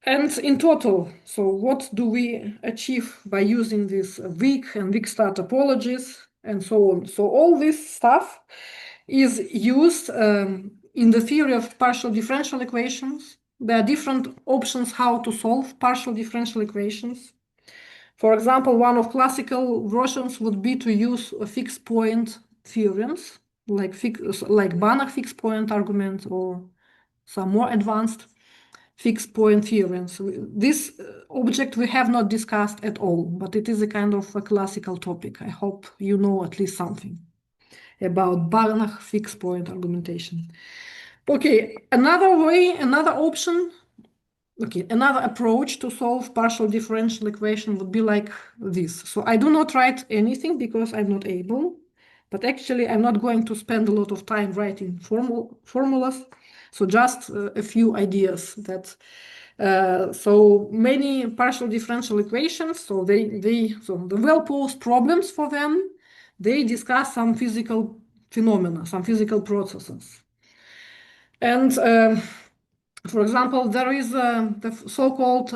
And in total, so what do we achieve by using these weak and weak star topologies and so on? So all this stuff is used in the theory of partial differential equations. There are different options how to solve partial differential equations. For example, one of classical versions would be to use fixed point theorems, like Banach fixed point argument or some more advanced fixed point theorems. This object we have not discussed at all, but it is a kind of a classical topic. I hope you know at least something about Banach fixed point argumentation. Okay, another option, another approach to solve partial differential equation would be like this. So I do not write anything because I'm not able, but actually I'm not going to spend a lot of time writing formulas. So just a few ideas that so many partial differential equations, so the well-posed problems for them, they discuss some physical phenomena, some physical processes. And for example, there is the so-called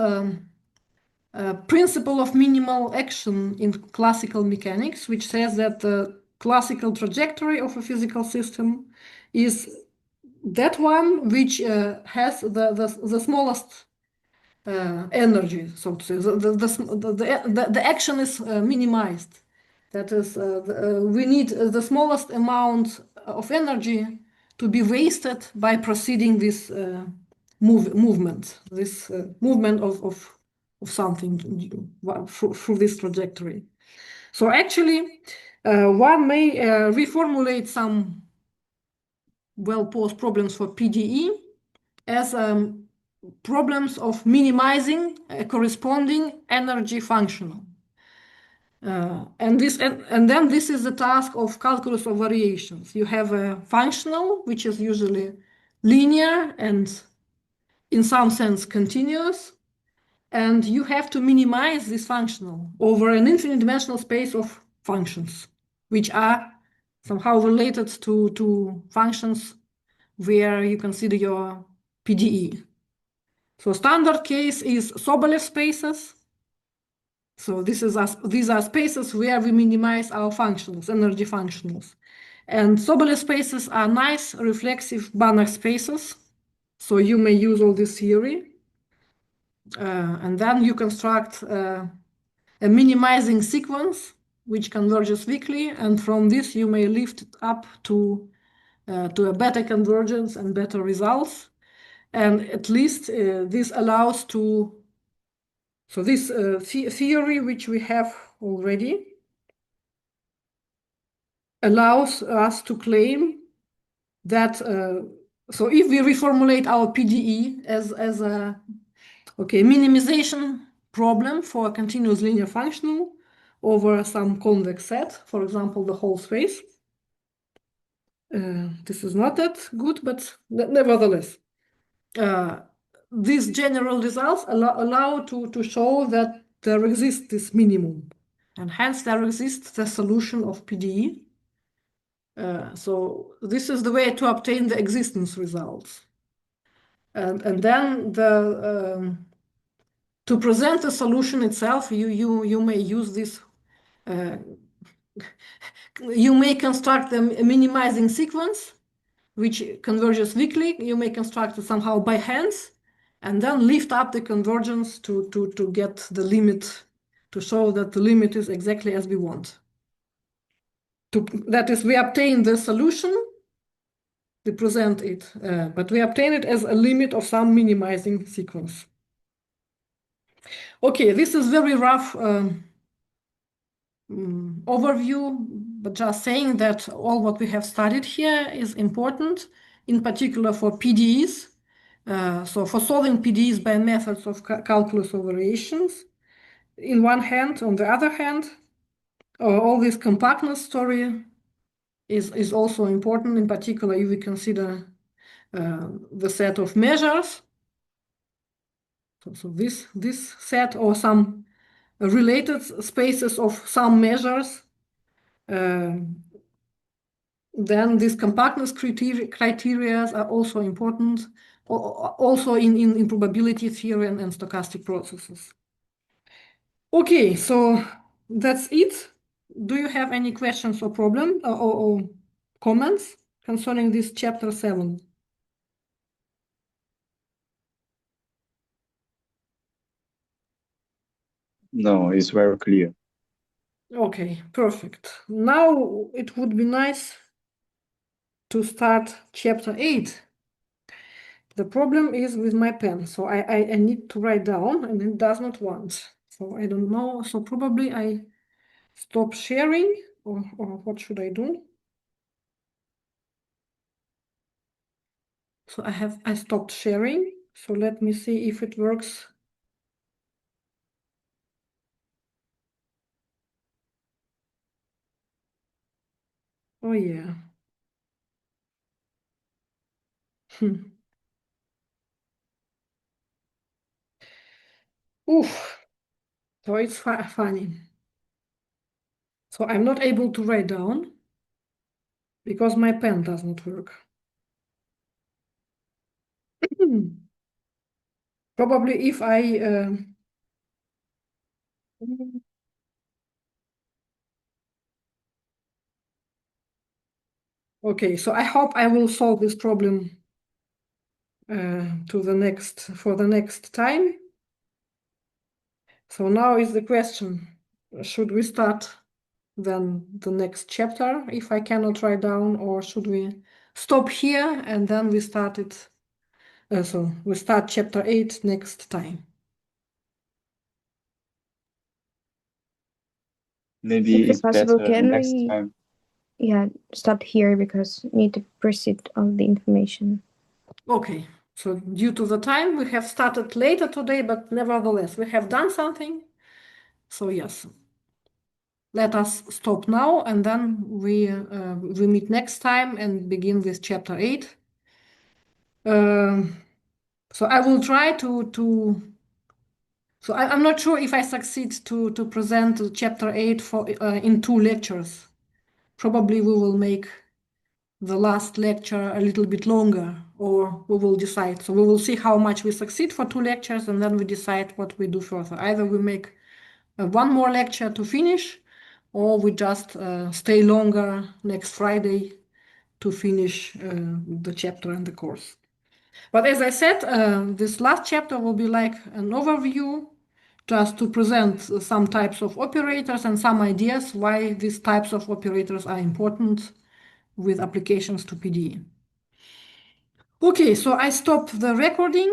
principle of minimal action in classical mechanics, which says that the classical trajectory of a physical system is that one which has the smallest energy, so to say. The action is minimized. That is, we need the smallest amount of energy to be wasted by proceeding this movement, this movement of something through this trajectory. So actually, one may reformulate some well-posed problems for PDE as problems of minimizing a corresponding energy functional. And then this is the task of calculus of variations. You have a functional, which is usually linear and in some sense continuous, and you have to minimize this functional over an infinite dimensional space of functions, which are somehow related to functions where you consider your PDE. So standard case is Sobolev spaces. So these are spaces where we minimize our functionals, energy functionals. And Sobolev spaces are nice reflexive Banach spaces. So you may use all this theory. And then you construct a minimizing sequence which converges weakly. And from this, you may lift it up to a better convergence and better results. And at least this allows to, so this theory which we have already allows us to claim that, so if we reformulate our PDE as a minimization problem for a continuous linear functional over some convex set, for example, the whole space. This is not that good, but nevertheless, these general results allow to show that there exists this minimum, and hence there exists the solution of PDE. So this is the way to obtain the existence results. And then to present the solution itself, you may use this. You may construct a minimizing sequence, which converges weakly. You may construct it somehow by hands, and then lift up the convergence to get the limit, to show that the limit is exactly as we want. That is, we obtain the solution, we present it, but we obtain it as a limit of some minimizing sequence. Okay, this is very rough overview, but just saying that all what we have studied here is important, in particular for PDEs. So for solving PDEs by methods of calculus of variations, in one hand, on the other hand, all this compactness story is also important, in particular if we consider the set of measures. So this set or some related spaces of some measures, then these compactness criteria are also important, also in probability theory and stochastic processes. Okay, so that's it. Do you have any questions or problem or comments concerning this chapter 7? No, it's very clear. Okay, perfect. Now it would be nice to start chapter 8. The problem is with my pen, so I need to write down and it does not want. So I don't know, so probably I stop sharing or what should I do? So I stopped sharing, so let me see if it works. Oh yeah. Oof. So it's funny. So I'm not able to write down because my pen does not work. Probably if I okay, so I hope I will solve this problem for the next time. So now is the question, should we start then the next chapter if I cannot write down, or should we stop here and then we start it? So we start chapter 8 next time. Maybe If it's possible, better can next we time. stop here because we need to proceed all the information. Okay, so due to the time, we have started later today, but nevertheless, we have done something. So yes. let us stop now, and then we meet next time and begin with chapter 8. So I will try to so I'm not sure if I succeed to present chapter 8 in 2 lectures. Probably we will make the last lecture a little bit longer, or we will decide. So we will see how much we succeed for 2 lectures, and then we decide what we do further. Either we make one more lecture to finish, or we just stay longer next Friday to finish the chapter and the course. But as I said, this last chapter will be like an overview, just to present some types of operators and some ideas why these types of operators are important with applications to PDE. Okay, so I stop the recording.